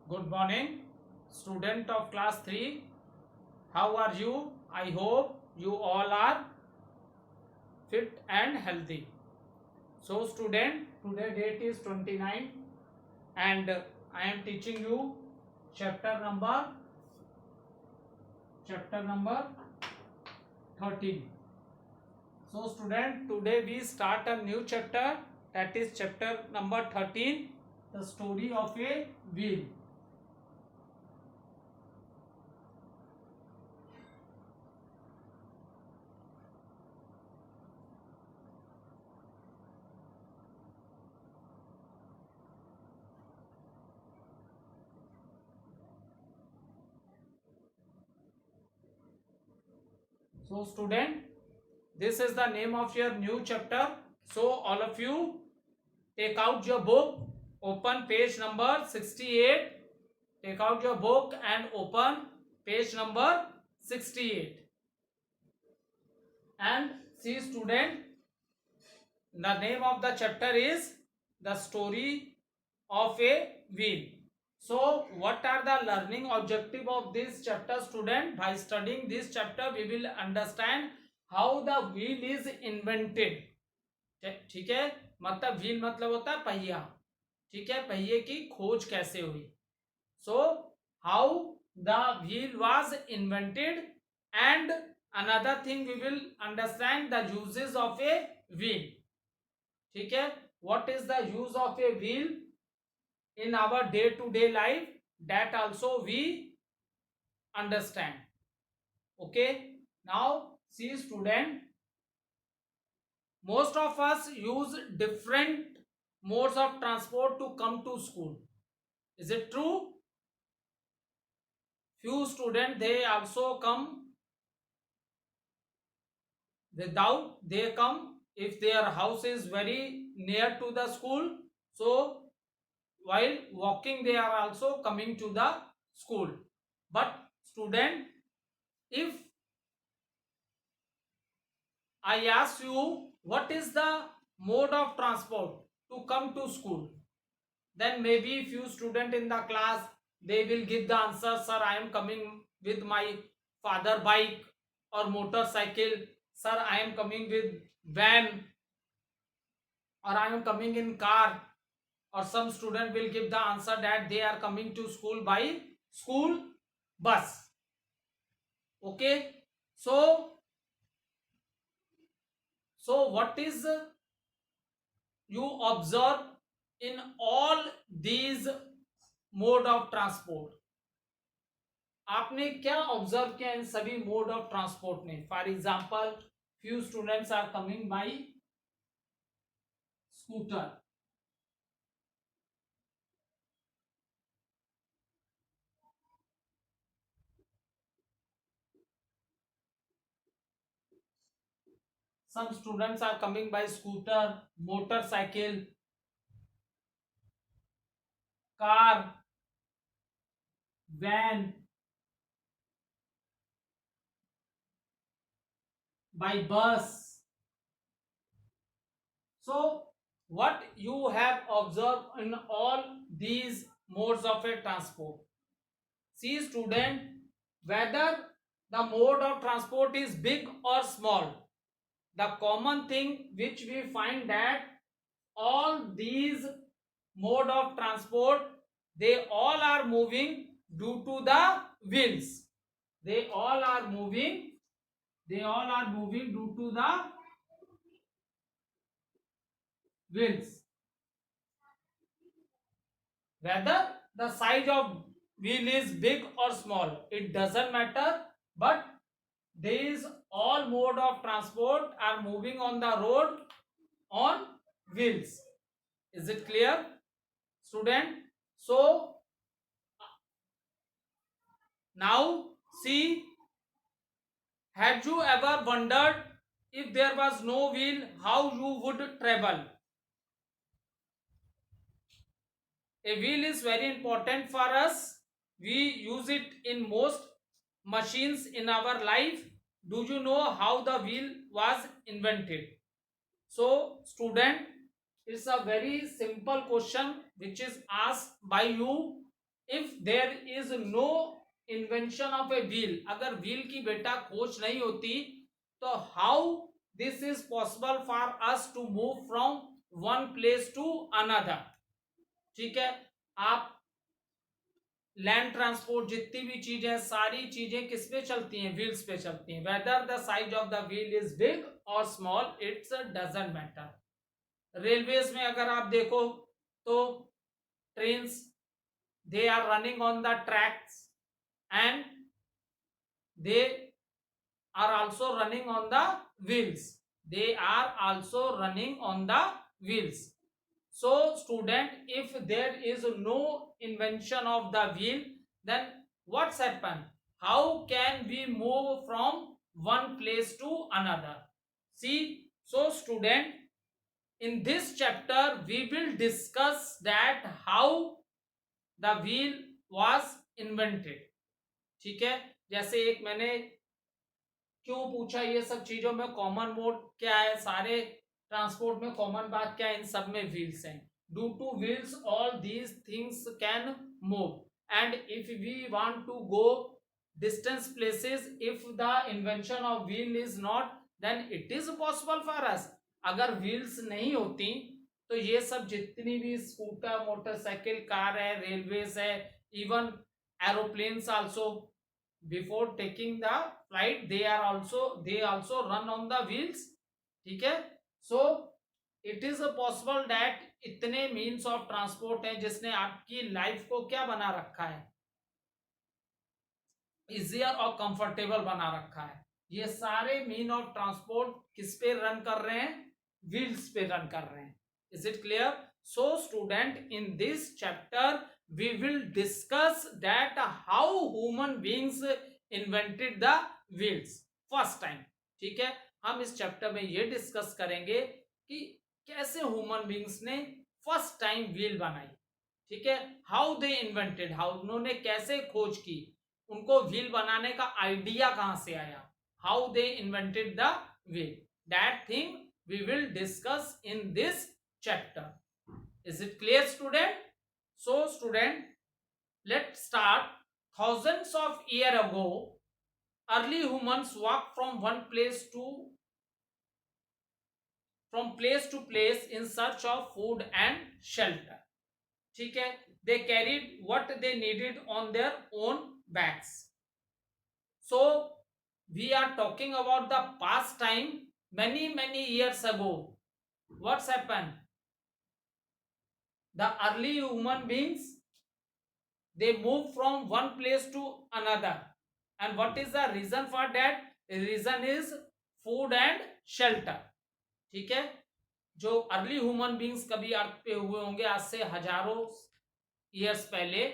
Good morning, student of class 3. How are you? I hope you all are fit and healthy. So, student, today date is 29 and I am teaching you chapter number chapter number 13. So, student, today we start a new chapter, that is chapter number 13, the story of a wheel. So, student, this is the name of your new chapter. So, all of you take out your book, open page number 68. Take out your book and open page number 68. And see, student, the name of the chapter is The Story of a Wheel. So, what are the learning objective of this chapter, student? By studying this chapter, we will understand how the wheel is invented. ठीक है, मतलब wheel मतलब होता है पहिया. ठीक है, पहिए की खोज कैसे हुई. So how the wheel was invented and another thing we will understand the uses of a wheel. ठीक है, what is the use of a wheel in our day to day life, that also we understand. Okay, now see, student, most of us use different modes of transport to come to school. Is it true? Few students, they also come without, they come if their house is very near to the school, so while walking they are also coming to the school. But student, if I ask you what is the mode of transport to come to school, then maybe few student in the class, they will give the answer, sir, I am coming with my father bike or motorcycle, sir, I am coming with van, or I am coming in car. Or some student will give the answer that they are coming to school by school bus. Okay, so what is you observe in all these mode of transport? आपने क्या observe किया इन सभी mode of transport में? For example, few students are coming by scooter. Some students are coming by scooter, motorcycle, car, van, by bus. So, what you have observed in all these modes of a transport? See, student, whether the mode of transport is big or small, the common thing which we find that all these mode of transport, they all are moving due to the wheels. They all are moving due to the wheels. Whether the size of wheel is big or small, it doesn't matter, but these all mode of transport are moving on the road on wheels. Is it clear, student? So now see, have you ever wondered, if there was no wheel, how you would travel? A wheel is very important for us. We use it in most machines in our life. Do you know how the wheel was invented? So, student, it's a very simple question which is asked by you. If there is no invention of a wheel, अगर wheel की बेटा खोज नहीं होती तो how this is possible for us to move from one place to another. ठीक है, आप लैंड ट्रांसपोर्ट जितनी भी चीजें, सारी चीजें किस पे चलती हैं? व्हील्स पे चलती हैं। Whether the size of the wheel is big और small, it's doesn't matter. Railways में अगर आप देखो तो trains, they are running on the tracks and they are also running on the wheels. They are also running on the wheels. So student, if there is no invention of the wheel, then what's happened? How can we move from one place to another? See, so student, in this chapter we will discuss that how the wheel was invented. ठीक है, जैसे एक मैंने क्यों पूछा ये सब चीजों में कॉमन मोड क्या है, सारे ट्रांसपोर्ट में कॉमन बात क्या है? इन सब में व्हील्स हैं। Due to wheels all these things can move and if we want to go distance places, if the invention of wheel is not, then it is possible for us. अगर wheels नहीं होती तो ये सब जितनी भी scooter, motorcycle, car है, railways है, even aeroplanes also, before taking the flight they also run on the wheels। ठीक है, so it is possible that इतने means of transport हैं जिसने आपकी लाइफ को क्या बना रखा है? इजियर और कंफर्टेबल बना रखा है। ये सारे मीन ऑफ ट्रांसपोर्ट किस पे रन कर रहे हैं? व्हील्स पे रन कर रहे हैं। Is it clear? So student, in this chapter we will discuss that how human beings invented the wheels first time। ठीक है, हम इस चैप्टर में ये डिस्कस करेंगे कि कैसे ह्यूमन बींग्स ने फर्स्ट टाइम व्हील बनाई। ठीक है, हाउ दे इन्वेंटेड, हाउ उन्होंने कैसे खोज की, उनको व्हील बनाने का आइडिया कहां से आया, how they invented the wheel, that thing we will discuss in this chapter. Is it clear student? So student, let's start। Thousands of years ago, early humans walked from place to place in search of food and shelter। ठीक है, they carried what they needed on their own backs। So we are talking about the past time, many years ago। What's happened? The early human beings, they move from one place to another, and what is the reason for that? The reason is food and shelter। ठीक है, जो early human beings कभी अर्थ पे हुए होंगे आज से हजारों ईयर्स पहले,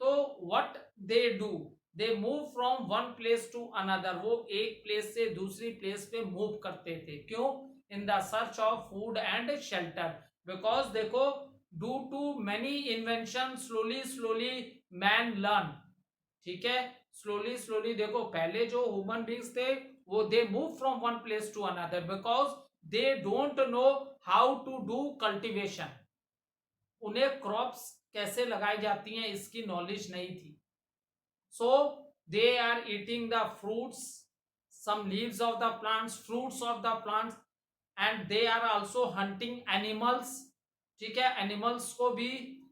तो what they do, they move from one place to another. वो एक प्लेस से दूसरी प्लेस पे मूव करते थे। क्यों? इन the search of food and shelter. Because देखो, due to many inventions, slowly man learn। ठीक है, slowly देखो, पहले जो ह्यूमन बींग्स थे वो they move from one place to another because they don't know how to do cultivation. उन्हें crops कैसे लगाई जाती हैं इसकी नॉलेज नहीं थी। So they are eating the fruits, some leaves of the plants, fruits of the plants, and they are also hunting animals। ठीक है, एनिमल्स को भी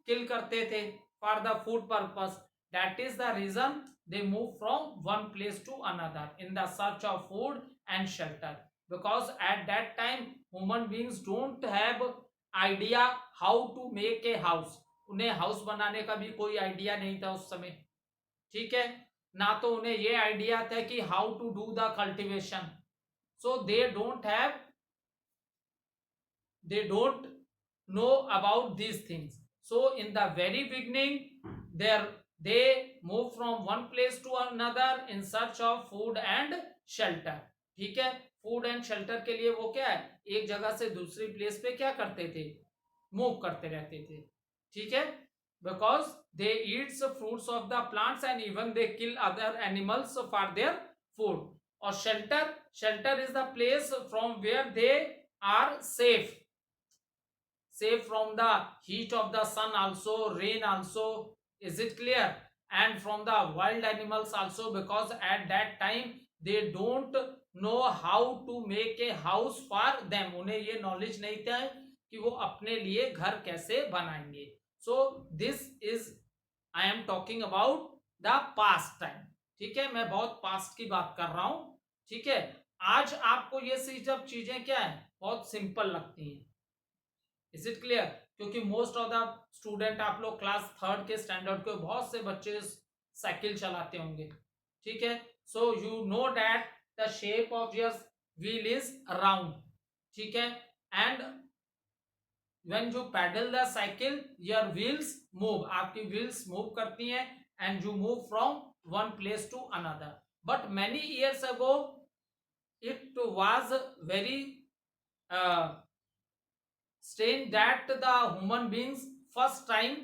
किल करते थे for the food purpose. That is the reason they move from one place to another in the search of food and shelter. Because at that time human beings don't have idea how to make a house. उन्हें house बनाने का भी कोई idea नहीं था उस समय। ठीक है, ना तो उन्हें ये आइडिया था कि how to do the cultivation. So they don't know about these things। So in the very beginning, they move from one place to another in search of food and shelter। ठीक है, food and shelter के लिए वो क्या है, एक जगह से दूसरी प्लेस पे क्या करते थे? मूव करते रहते थे। ठीक है, because they eats fruits of the plants and even they kill other animals for their food. और shelter is the place from where they are safe from the heat of the sun also, rain also, Is it clear? And from the wild animals also, because at that time they don't know how to make a house for them. उन्हें ये knowledge नहीं था कि वो अपने लिए घर कैसे बनाएंगे. So this is, I am talking about the past time. ठीक है, मैं बहुत पास्ट की बात कर रहा हूं. ठीक है, आज आपको ये सब चीजें क्या है, बहुत सिंपल लगती हैं. Is it clear? क्योंकि मोस्ट ऑफ द स्टूडेंट, आप लोग क्लास थर्ड के स्टैंडर्ड के बहुत से बच्चे साइकिल चलाते होंगे. ठीक है, so you know that the shape of your wheel is round. ठीक है, and when you pedal the cycle your wheels move, आपकी व्हील्स मूव करती हैं and you move from one place to another. But many years ago it was very strange that the human beings first time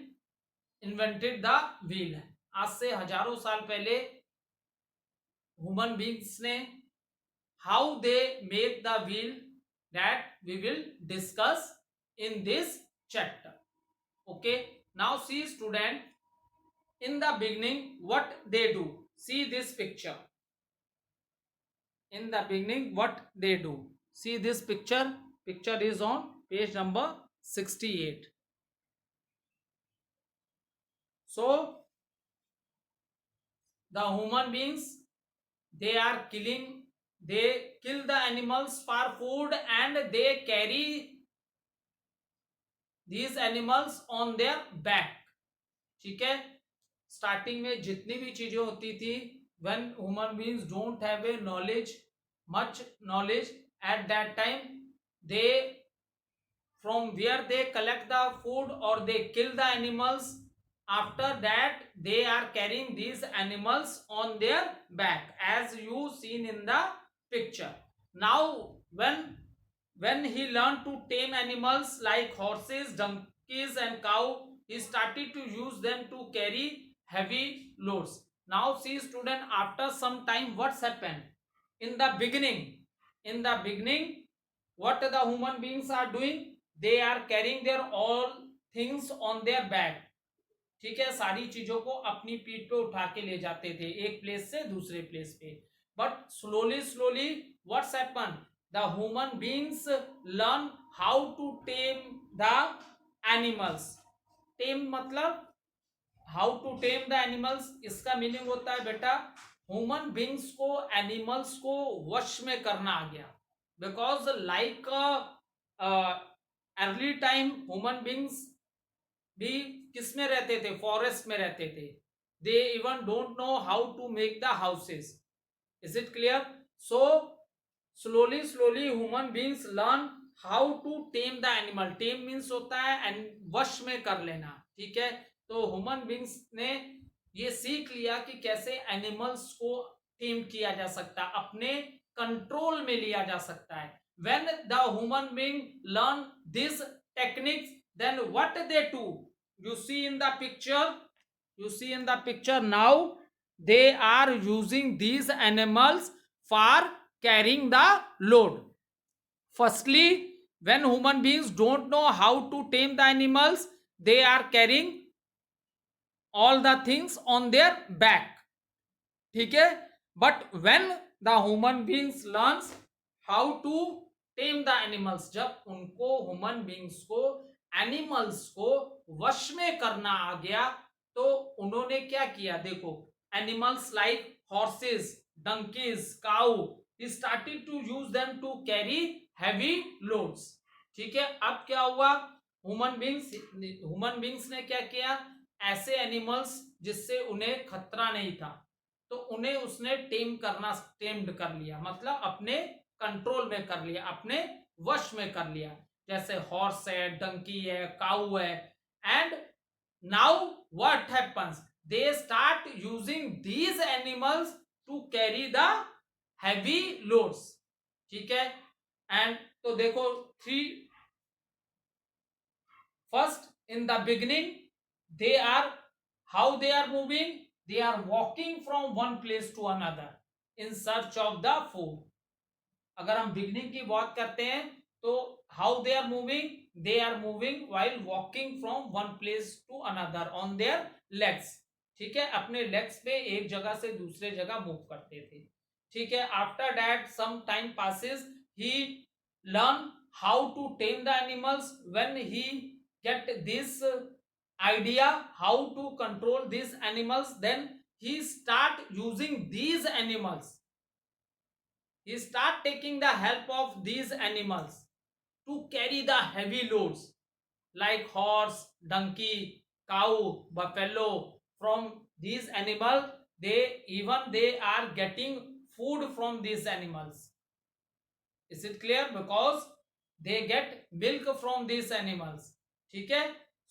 invented the wheel. आज से हजारों साल पहले human beings ने how they make the wheel, that we will discuss in this chapter. Okay, now see student, in the beginning what they do. See this picture. In the beginning what they do, see this picture. Picture is on page number 68. So the human beings, they are killing, they kill the animals for food and they carry these animals on their back. ठीक है, starting में जितनी भी चीजें होती थी, when human beings don't have a knowledge, much knowledge at that time, they, from where they collect the food or they kill the animals, after that they are carrying these animals on their back, as you seen in the picture. Now when he learned to tame animals like horses, donkeys and cow, he started to use them to carry heavy loads. Now see student, after some time what's happened? In the beginning what the human beings are doing, they are carrying their all things on their back. ठीक है, सारी चीजों को अपनी पीठ पे उठा के ले जाते थे एक प्लेस से दूसरे प्लेस पे. But slowly what's happen, the human beings learn how to tame the animals. Tame मतलब how to tame the animals, इसका मीनिंग होता है बेटा, ह्यूमन बींग्स को एनिमल्स को वश में करना आ गया. Because like early time human beings भी किस में रहते थे, फॉरेस्ट में रहते थे. They even don't know how to make the houses. Is it clear? So slowly human beings learn how to tame the animal. Tame means होता है एंड वश में कर लेना. ठीक है, तो ह्यूमन बींग्स ने ये सीख लिया कि कैसे एनिमल्स को टेम किया जा सकता है, अपने कंट्रोल में लिया जा सकता है. When the human being learn this techniques, then what they do, you see in the picture now, they are using these animals for carrying the load. Firstly, when human beings don't know how to tame the animals, they are carrying all the things on their back. ठीक है, but when the human beings learns how to tame the animals, जब उनको human beings को animals को वश में करना आ गया, तो उन्होंने क्या किया, देखो, animals like horses, donkeys, cow, he started to use them to carry heavy loads. ठीक है, अब क्या हुआ, ह्यूमन बींग्स ने क्या किया, ऐसे एनिमल्स जिससे उन्हें खतरा नहीं था, तो उन्हें उसने टेम्ड कर लिया, मतलब अपने कंट्रोल में कर लिया, अपने वश में कर लिया. जैसे हॉर्स है, डंकी है, काऊ है. And now what happens, they start using these animals to carry the heavy loads. ठीक है, एंड तो देखो, first in the beginning they are, how they are moving, they are walking from one place to another in search of the food. अगर हम beginning की बात करते हैं तो how they are moving while walking from one place to another on their legs, ठीक है, अपने लेग्स पे एक जगह से दूसरे जगह मूव करते थे, ठीक है। After that some time passes, he learn how to tame the animals. When he get this idea how to control these animals, then he start using these animals, he start taking the help of these animals to carry the heavy loads like horse, donkey, cow, buffalo. From these animals, they are getting food from these animals. Is it clear? Because they get milk from these animals. ठीक है।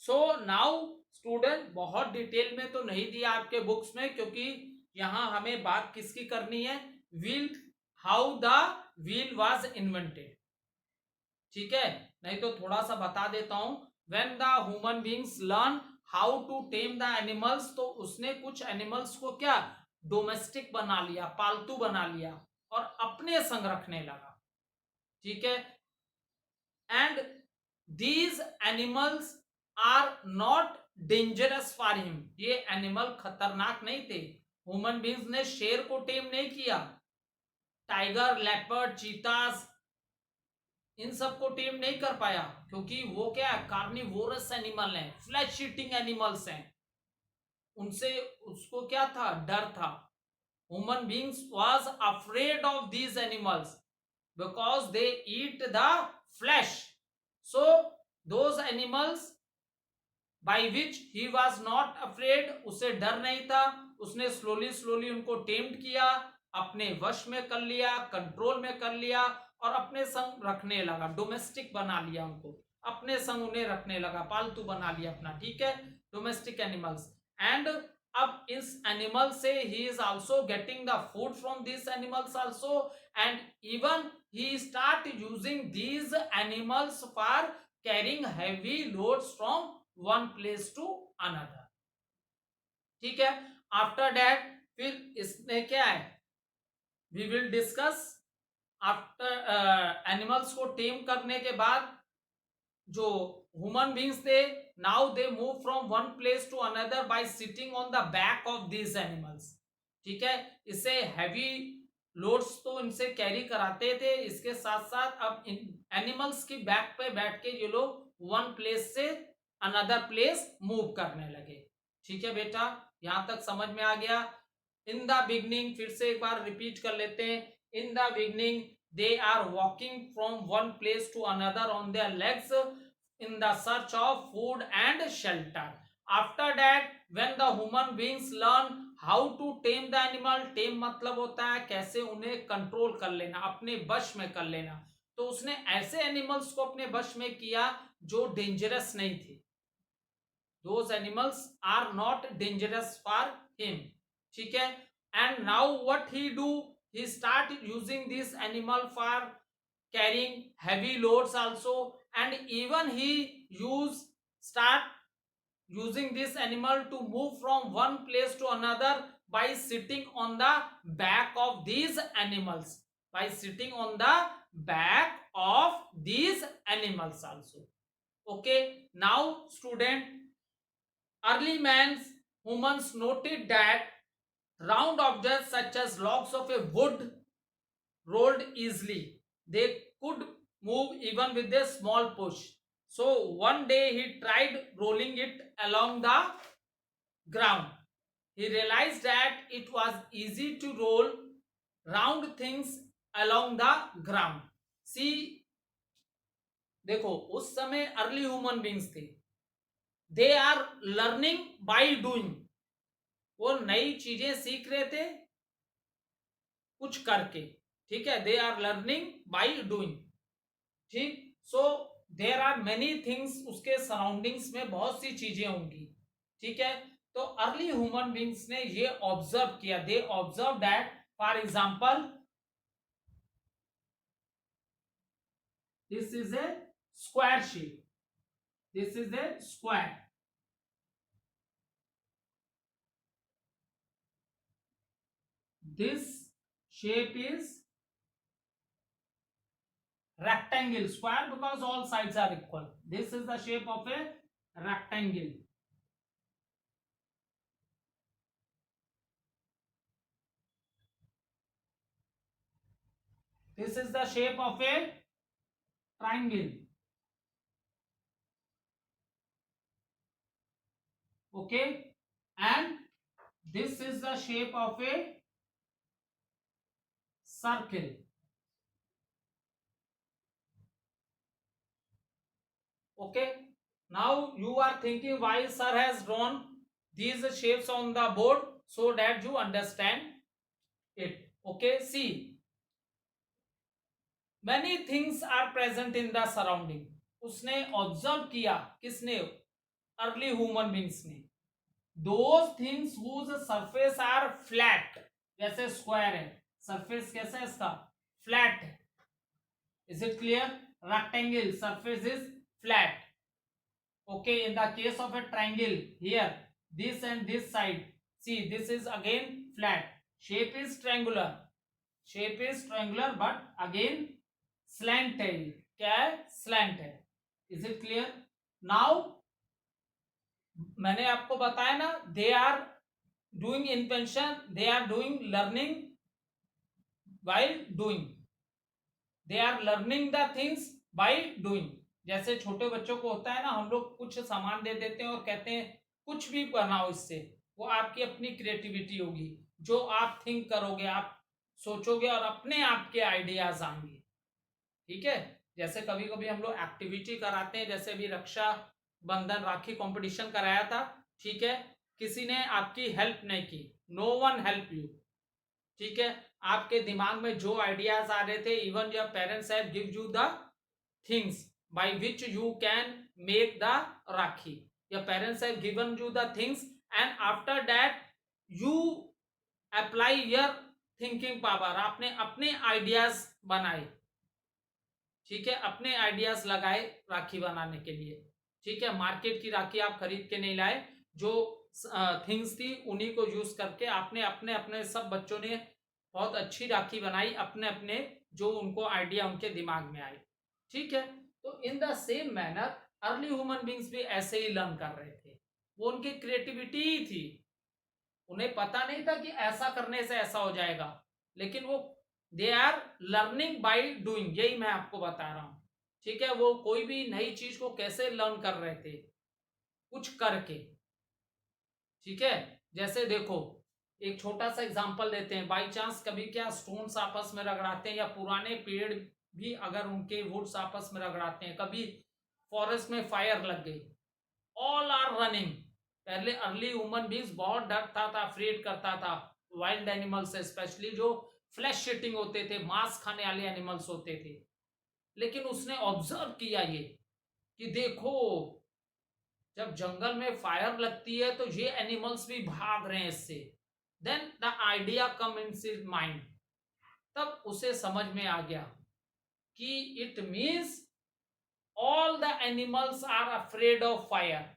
So now student, बहुत detail में तो नहीं दिया आपके books में, क्योंकि यहां हमें बात किसकी करनी है, wheel, how the wheel was invented, ठीक है। नहीं तो थोड़ा सा बता देता हूं। When the human beings learn how to tame the animals, तो उसने कुछ एनिमल्स को क्या डोमेस्टिक बना लिया, पालतू बना लिया और अपने संग रखने लगा, ठीक है। And these animals are not dangerous for him, ये एनिमल खतरनाक नहीं थे। ह्यूमन बींग्स ने शेर को टेम नहीं किया, टाइगर, लेपर्ड, चीतास, इन सबको टेम नहीं कर पाया, क्योंकि वो क्या है, कार्निवोरस एनिमल है, फ्लैश ईटिंग एनिमल्स हैं, उनसे उसको क्या था, डर था। Human beings was afraid of these animals because they eat the flash. So those animals by which he was not afraid, उसे डर नहीं था, उसने स्लोली स्लोली उनको टेम्ड किया, अपने वश में कर लिया, कंट्रोल में कर लिया और अपने संग रखने लगा, डोमेस्टिक बना लिया उनको, अपने संग उन्हें रखने लगा, पालतू बना लिया अपना, ठीक है, डोमेस्टिक एनिमल्स। एंड अब इस एनिमल से he is also getting the food from this animals also, and even he start using these animals for carrying heavy loads from one place to another, ठीक है। आफ्टर दैट फिर इसने क्या है, we will discuss after animals को tame करने के बाद जो ह्यूमन बींग्स थे, now they move from one place to another by sitting on the back of these animals, ठीक है। इससे हैवी लोड्स तो इनसे कैरी कराते थे, इसके साथ साथ अब इन एनिमल्स की बैक पे बैठ के ये लोग वन प्लेस से अनदर प्लेस मूव करने लगे, ठीक है बेटा, यहां तक समझ में आ गया। इन द बिगनिंग, फिर से एक बार रिपीट कर लेते हैं। In the beginning they are walking from one place to another on their legs in the search of food and shelter. After that, when the human beings learn how to tame the animal, tame मतलब होता है कैसे उन्हें control कर लेना, अपने वश में कर लेना, तो उसने ऐसे एनिमल्स को अपने वश में किया जो डेंजरस नहीं थे, those animals are not dangerous for him, ठीक है। and now what he do, he start using this animal for carrying heavy loads also, and even he start using this animal to move from one place to another by sitting on the back of these animals, by sitting on the back of these animals also, okay। now student, early man's humans noted that round objects such as logs of a wood rolled easily. They could move even with a small push. So one day he tried rolling it along the ground. He realized that it was easy to roll round things along the ground. See, देखो उस समय early human beings थे, they are learning by doing, वो नई चीजें सीख रहे थे कुछ करके, ठीक है, they are learning by doing, ठीक। So there are many things, उसके सराउंडिंग्स में बहुत सी चीजें होंगी, ठीक है। तो अर्ली ह्यूमन बींग्स ने ये ऑब्जर्व किया, they observe that for example this is a square shape, this is a square, this shape is rectangle, square because all sides are equal, this is the shape of a rectangle, This is the shape of a triangle. Okay, and this is the shape of a circle. Okay, now you are thinking why sir has drawn these shapes on the board, so that you understand it. Okay, see, many things are present in the surrounding. उसने observe किया, किसने? Early human beings ने. Those things whose surface are flat, जैसे square है, surface कैसा है इसका? Flat है. Is it clear? Rectangle surface is flat. Okay, in the case of a triangle, here this and this side, see, this is again flat. Shape is triangular, but again slant है. क्या है? Slant है. Is it clear? Now मैंने आपको बताया ना, they are doing invention, they are doing learning while doing, they are learning the things by doing. जैसे छोटे बच्चों को होता है ना, हम लोग कुछ सामान दे देते हैं और कहते हैं कुछ भी बनाओ इससे. वो आपकी अपनी क्रिएटिविटी होगी, जो आप थिंक करोगे, आप सोचोगे और अपने आप के आइडियाज आएंगे. ठीक है, जैसे कभी कभी हम लोग एक्टिविटी कराते हैं, जैसे अभी रक्षा बंधन राखी कंपटीशन कराया था. ठीक है, किसी ने आपकी हेल्प नहीं की, नो वन हेल्प यू. ठीक है, आपके दिमाग में जो आइडियाज आ रहे थे, even your parents have give you the things by which you can make the rakhi. Your parents have given you the things, and after that you apply your thinking power. आपने अपने ideas बनाए. ठीक है, अपने ideas लगाए राखी बनाने के लिए. ठीक है, मार्केट की राखी आप खरीद के नहीं लाए, जो थिंग्स थी उन्हीं को यूज करके आपने अपने अपने सब बच्चों ने बहुत अच्छी राखी बनाई, अपने अपने जो उनको आइडिया उनके दिमाग में आए. ठीक है, तो इन the same manner early human beings भी ऐसे ही लर्न कर रहे थे. वो उनकी क्रिएटिविटी ही थी. उन्हें पता नहीं था कि ऐसा करने से ऐसा हो जाएगा, लेकिन वो they are learning by doing. यही मैं आपको बता रहा हूं. ठीक है, वो कोई भी नई चीज को कैसे लर्न कर रहे थे? कुछ करके. ठीक है, जैसे देखो, एक छोटा सा एग्जांपल देते हैं. बाई चांस कभी क्या स्टोन्स आपस में रगड़ाते हैं, या पुराने पेड़ भी अगर उनके वुड्स आपस में रगड़ाते हैं, कभी फॉरेस्ट में फायर लग गई, ऑल आर रनिंग. पहले अर्ली ह्यूमन बींग्स बहुत डरता था, अफ्रेड करता था वाइल्ड एनिमल से, स्पेशली जो फ्लैश शीटिंग होते थे, मांस खाने वाले एनिमल्स होते थे. लेकिन उसने ऑब्जर्व किया ये कि देखो, जब जंगल में फायर लगती है तो ये एनिमल्स भी भाग रहे हैं इससे. Then the idea come in his mind. तब उसे समझ में आ गया कि it means all the animals are afraid of fire.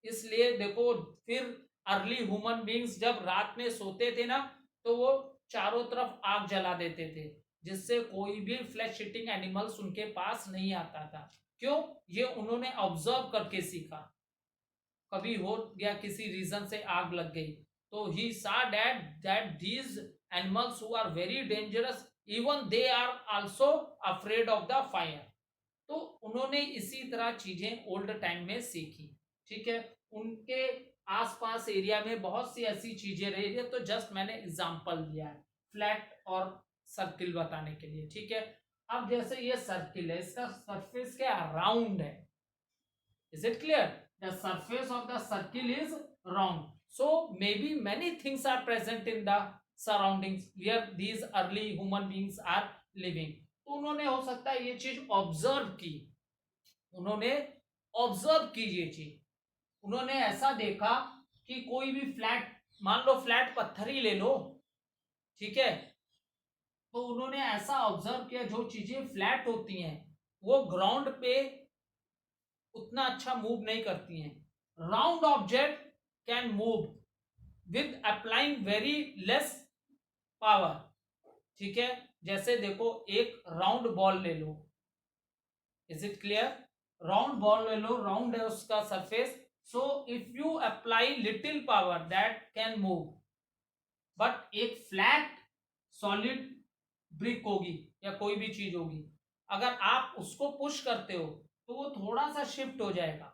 इसलिए देखो, फिर अर्ली ह्यूमन बींग्स जब रात में सोते थे ना, तो वो चारों तरफ आग जला देते थे, जिससे कोई भी फ्लैश ईटिंग एनिमल्स उनके पास नहीं आता था. क्यों? ये उन्होंने ऑब्जर्व करके सीखा. कभी हो गया किसी रीजन से आग लग गई, तो he saw that these animals who are very dangerous, even they are also afraid of the fire. तो उन्होंने इसी तरह चीजें ओल्ड टाइम में सीखी. ठीक है, उनके आसपास एरिया में बहुत सी ऐसी चीजें रही है, तो जस्ट मैंने एग्जांपल दिया है फ्लैट और सर्किल बताने के लिए. ठीक है, अब जैसे ये सर्किल है, इसका सरफेस क्या राउंड है. Is it clear? The surface of the circle is round. So maybe many things are present in the surroundings where these early human beings are living. तो उन्होंने हो सकता है ये चीज ऑब्जर्व की, उन्होंने ऑब्जर्व की ये चीज. उन्होंने ऐसा देखा कि कोई भी फ्लैट, मान लो फ्लैट पत्थर ही ले लो. ठीक है, तो उन्होंने ऐसा ऑब्जर्व किया, जो चीजें फ्लैट होती हैं वो ग्राउंड पे उतना अच्छा मूव नहीं करती हैं. Round object can move with applying very less power. ठीक है, जैसे देखो, एक राउंड बॉल ले लो. Is it clear? Round ball ले लो, राउंड है उसका surface. So if you apply little power that can move. But एक फ्लैट सॉलिड ब्रिक होगी या कोई भी चीज होगी, अगर आप उसको पुश करते हो तो वो थोड़ा सा शिफ्ट हो जाएगा,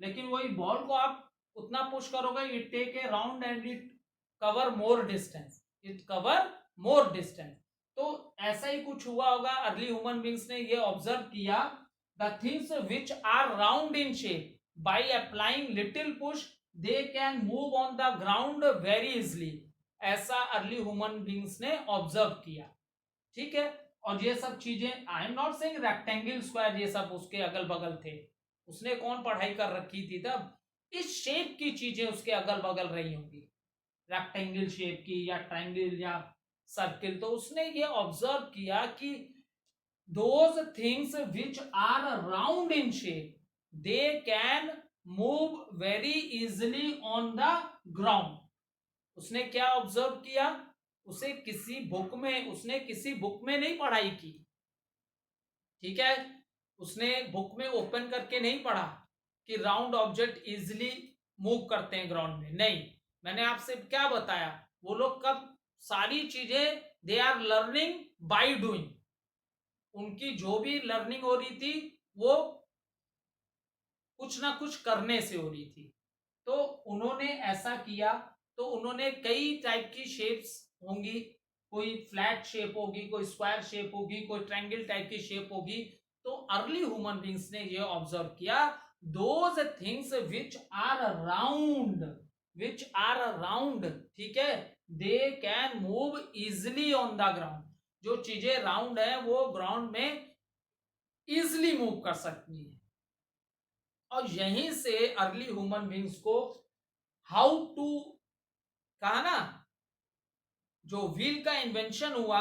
लेकिन वही बॉल को आप उतना पुश करोगे, it take a round and it cover more distance, it cover more distance. तो ऐसा ही कुछ हुआ होगा, अर्ली ह्यूमन बींग्स ने ये ऑब्जर्व किया, the things which are round in shape by applying little push they can move on the ground very easily. ऐसा early human beings ने ऑब्जर्व किया, ठीक है। और ये सब चीजें, I am not saying rectangle square ये सब उसके अगल बगल थे, उसने कौन पढ़ाई कर रखी थी तब, इस शेप की चीजें उसके अगल बगल रही होंगी, रेक्टेंगल शेप की या ट्रायंगल या सर्किल। तो उसने ये ऑब्जर्व किया कि those things which are round in shape they can move very easily on the ground। उसने क्या ऑब्जर्व किया, उसने किसी बुक में नहीं पढ़ाई की, ठीक है, उसने बुक में ओपन करके नहीं पढ़ा कि राउंड ऑब्जेक्ट इजिली मूव करते हैं ग्राउंड में, नहीं। मैंने आपसे क्या बताया, वो लोग कब सारी चीजें they are learning by doing, उनकी जो भी लर्निंग हो रही थी वो कुछ ना कुछ करने से हो रही थी। तो उन्होंने ऐसा किया, तो उन्होंने कई टाइप की शेप्स होंगी, कोई फ्लैट शेप होगी, कोई स्क्वायर शेप होगी, कोई ट्रायंगल टाइप की शेप होगी। तो अर्ली ह्यूमन बींग्स ने ये ऑब्जर्व किया, those things which are round, ठीक है, they can move easily on the ground. जो चीजें राउंड है वो ग्राउंड में इजिली मूव कर सकती है। और यहीं से अर्ली ह्यूमन बींग्स को हाउ टू कहा ना, जो व्हील का इन्वेंशन हुआ,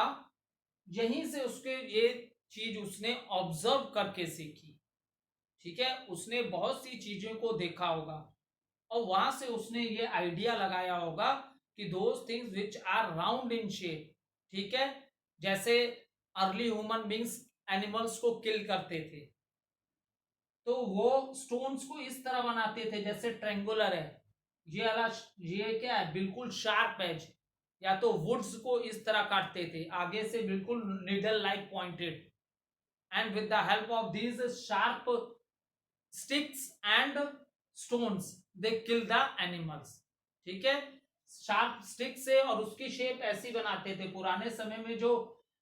यहीं से उसके ये चीज उसने ऑब्जर्व करके सीखी, ठीक है। उसने बहुत सी चीजों को देखा होगा और वहां से उसने ये आइडिया लगाया होगा कि those things which are round in shape, ठीक है। जैसे अर्ली ह्यूमन बींग्स एनिमल्स को किल करते थे, तो वो स्टोन्स को इस तरह बनाते थे जैसे ट्रेंगुलर है, ये क्या है, बिल्कुल शार्प एज, या तो वुड्स को इस तरह काटते थे आगे से, बिल्कुल needle like pointed, and with the help of these sharp sticks and stones they kill the animals, ठीक है। शार्प स्टिक से, और उसकी शेप ऐसी बनाते थे, पुराने समय में जो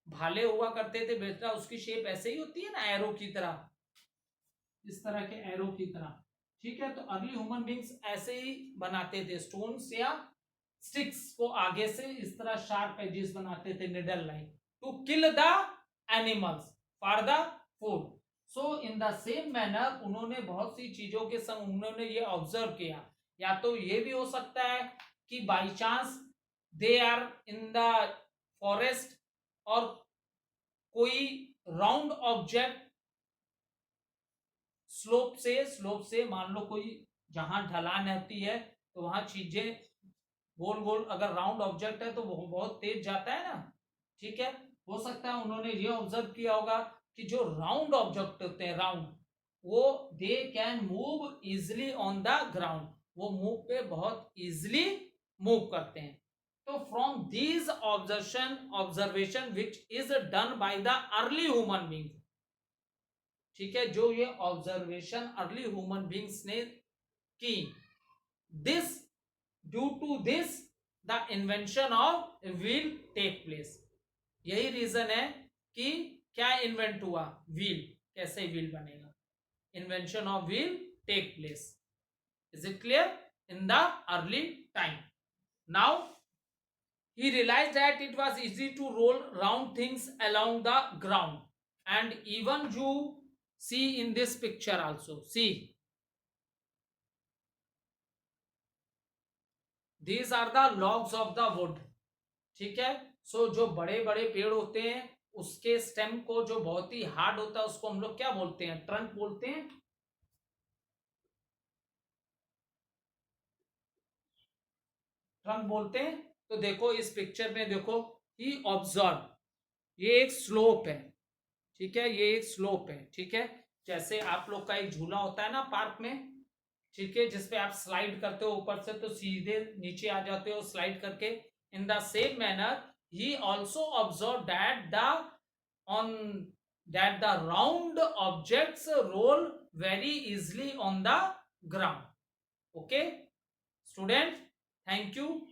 भाले हुआ करते थे बेटा, उसकी शेप ऐसे ही होती है ना, एरो की तरह, इस तरह के एरो की तरह, ठीक है। तो अर्ली ह्यूमन बींग्स ऐसे ही बनाते थे, स्टोन्स या स्टिक्स को आगे से इस तरह शार्प एजेस बनाते थे, needle like, to kill the animals for the food. So in the same manner उन्होंने बहुत सी चीजों के संग उन्होंने ये ऑब्जर्व किया, या तो ये भी हो सकता है कि by chance they are in the forest और कोई राउंड ऑब्जेक्ट स्लोप से मान लो कोई जहां ढलान होती है तो वहां चीजें गोल गोल, अगर राउंड ऑब्जेक्ट है तो वो बहुत तेज जाता है ना, ठीक है। हो सकता है उन्होंने ये ऑब्जर्व किया होगा कि जो राउंड ऑब्जेक्ट होते हैं, राउंड, वो दे can move easily on the ground, वो मूव पे बहुत इजिली मूव करते हैं। तो from these observation which is done by the early human being, ठीक है, जो ये ऑब्जर्वेशन अर्ली ह्यूमन बींग्स ने की, this due to this the invention of wheel take place. यही रीजन है कि क्या इन्वेंट हुआ, व्हील, कैसे व्हील बनेगा, invention of wheel take place. Is it clear? In the early time, now he realized that it was easy to roll round things along the ground, and even you see in this picture also, see these are the logs of the wood, ठीक है। सो जो बड़े बड़े पेड़ होते हैं उसके stem को जो बहुत ही हार्ड होता है उसको हम लोग क्या बोलते हैं, ट्रंक बोलते हैं, ट्रंक बोलते हैं। तो देखो इस पिक्चर में देखो, ही ऑब्जर्व, ये एक स्लोप है, ठीक है, ये एक स्लोप है, ठीक है। जैसे आप लोग का एक झूला होता है ना पार्क में, ठीक है, जिसपे आप स्लाइड करते हो ऊपर से तो सीधे नीचे आ जाते हो स्लाइड करके, इन the same manner he also observed that on the round objects roll very easily on the ground. Okay, student, thank you.